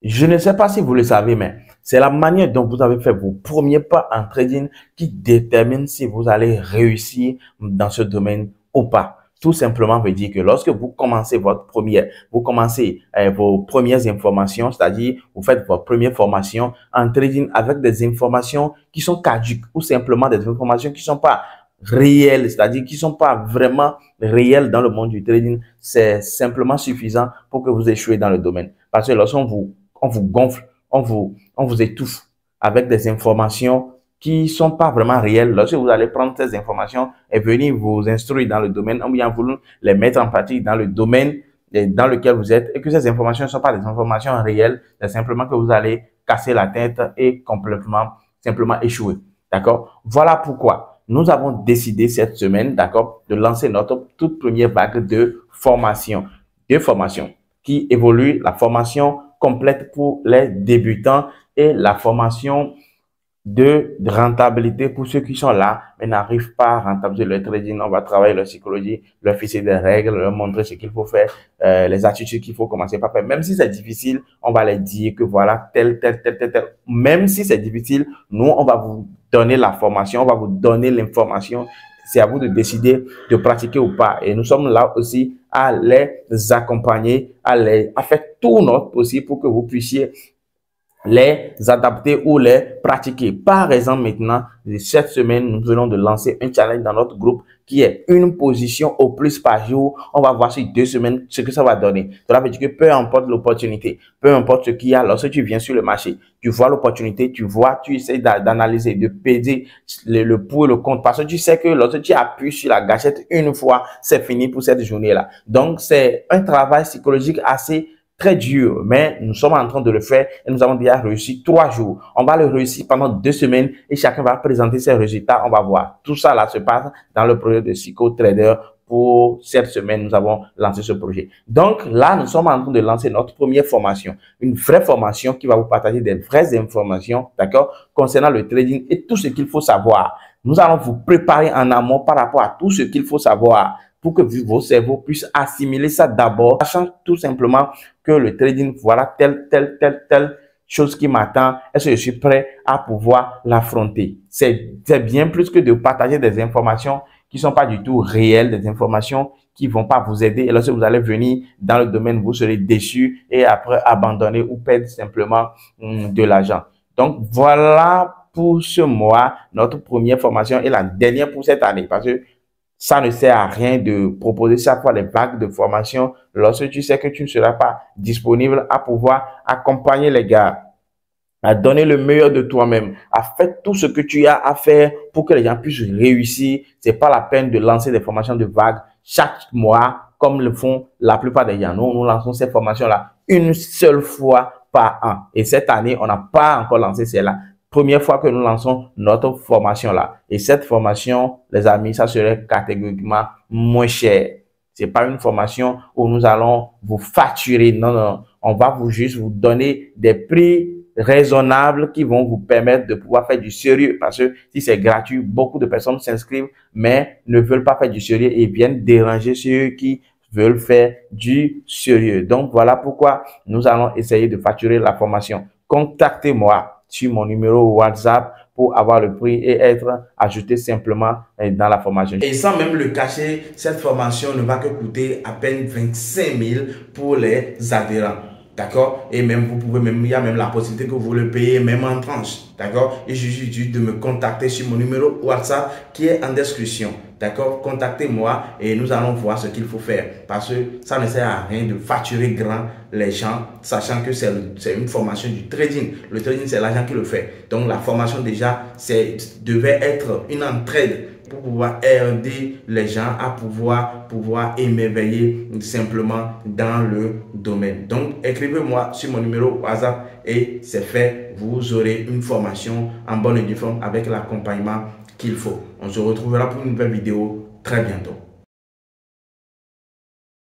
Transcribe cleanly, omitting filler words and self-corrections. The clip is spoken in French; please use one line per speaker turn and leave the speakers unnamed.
Je ne sais pas si vous le savez, mais c'est la manière dont vous avez fait vos premiers pas en trading qui détermine si vous allez réussir dans ce domaine ou pas. Tout simplement veut dire que lorsque vous commencez vos premières informations, c'est-à-dire vous faites votre première formation en trading avec des informations qui sont caduques ou simplement des informations qui sont pas réelles, c'est-à-dire qui sont pas vraiment réelles dans le monde du trading, c'est simplement suffisant pour que vous échouez dans le domaine. Parce que on vous gonfle, on vous étouffe avec des informations qui sont pas vraiment réelles. Lorsque vous allez prendre ces informations et venir vous instruire dans le domaine, ou bien vous les mettre en pratique dans le domaine dans lequel vous êtes et que ces informations ne sont pas des informations réelles, c'est simplement que vous allez casser la tête et simplement échouer. D'accord? Voilà pourquoi nous avons décidé cette semaine, d'accord, de lancer notre toute première vague de formation. De formation qui évolue la formation complète pour les débutants et la formation de rentabilité pour ceux qui sont là mais n'arrivent pas à rentabiliser leur trading. On va travailler leur psychologie, leur fixer des règles, leur montrer ce qu'il faut faire, les attitudes qu'il faut commencer par faire. Même si c'est difficile, on va les dire que voilà, tel. Même si c'est difficile, nous, on va vous donner la formation, on va vous donner l'information. C'est à vous de décider de pratiquer ou pas. Et nous sommes là aussi à les accompagner, à faire tout notre possible pour que vous puissiez les adapter ou les pratiquer. Par exemple, maintenant, cette semaine, nous venons de lancer un challenge dans notre groupe qui est une position au plus par jour. On va voir sur 2 semaines ce que ça va donner. Cela veut dire que peu importe l'opportunité, peu importe ce qu'il y a, lorsque tu viens sur le marché, tu vois l'opportunité, tu essaies d'analyser, de peser le pour et le contre. Parce que tu sais que lorsque tu appuies sur la gâchette une fois, c'est fini pour cette journée-là. Donc, c'est un travail psychologique assez très dur, mais nous sommes en train de le faire et nous avons déjà réussi 3 jours. On va le réussir pendant 2 semaines et chacun va présenter ses résultats. On va voir. Tout ça là se passe dans le projet de Psycho Trader. Pour cette semaine, nous avons lancé ce projet. Donc là, nous sommes en train de lancer notre première formation. Une vraie formation qui va vous partager des vraies informations, d'accord, concernant le trading et tout ce qu'il faut savoir. Nous allons vous préparer en amont par rapport à tout ce qu'il faut savoir pour que vos cerveaux puissent assimiler ça d'abord, sachant tout simplement que le trading, voilà telle chose qui m'attend. Est-ce que je suis prêt à pouvoir l'affronter? C'est bien plus que de partager des informations qui sont pas du tout réelles, des informations qui vont pas vous aider. Et lorsque vous allez venir dans le domaine, vous serez déçu et après abandonner ou perdre simplement de l'argent. Donc, voilà pour ce mois, notre première formation et la dernière pour cette année. Parce que ça ne sert à rien de proposer chaque fois les vagues de formation lorsque tu sais que tu ne seras pas disponible à pouvoir accompagner les gars, à donner le meilleur de toi-même, à faire tout ce que tu as à faire pour que les gens puissent réussir. C'est pas la peine de lancer des formations de vagues chaque mois comme le font la plupart des gens. Nous lançons ces formations-là une seule fois par an. Et cette année, on n'a pas encore lancé celle-là. Première fois que nous lançons notre formation là. Et cette formation, les amis, ça serait catégoriquement moins cher. C'est pas une formation où nous allons vous facturer. Non, non. On va juste vous donner des prix raisonnables qui vont vous permettre de pouvoir faire du sérieux. Parce que si c'est gratuit, beaucoup de personnes s'inscrivent, mais ne veulent pas faire du sérieux et viennent déranger ceux qui veulent faire du sérieux. Donc, voilà pourquoi nous allons essayer de facturer la formation. Contactez-moi sur mon numéro WhatsApp pour avoir le prix et être ajouté simplement dans la formation. Et sans même le cacher, cette formation ne va que coûter à peine 25 000 pour les adhérents. D'accord? Et même, il y a même la possibilité que vous le payez même en tranche. D'accord? Il suffit juste de me contacter sur mon numéro WhatsApp qui est en description. D'accord? Contactez-moi et nous allons voir ce qu'il faut faire. Parce que ça ne sert à rien de facturer grand les gens, sachant que c'est une formation du trading. Le trading, c'est l'argent qui le fait. Donc, la formation déjà, devait être une entraide pour pouvoir aider les gens à pouvoir émerveiller simplement dans le domaine. Donc, écrivez-moi sur mon numéro WhatsApp et c'est fait. Vous aurez une formation en bonne et due forme avec l'accompagnement qu'il faut. On se retrouvera pour une nouvelle vidéo très bientôt.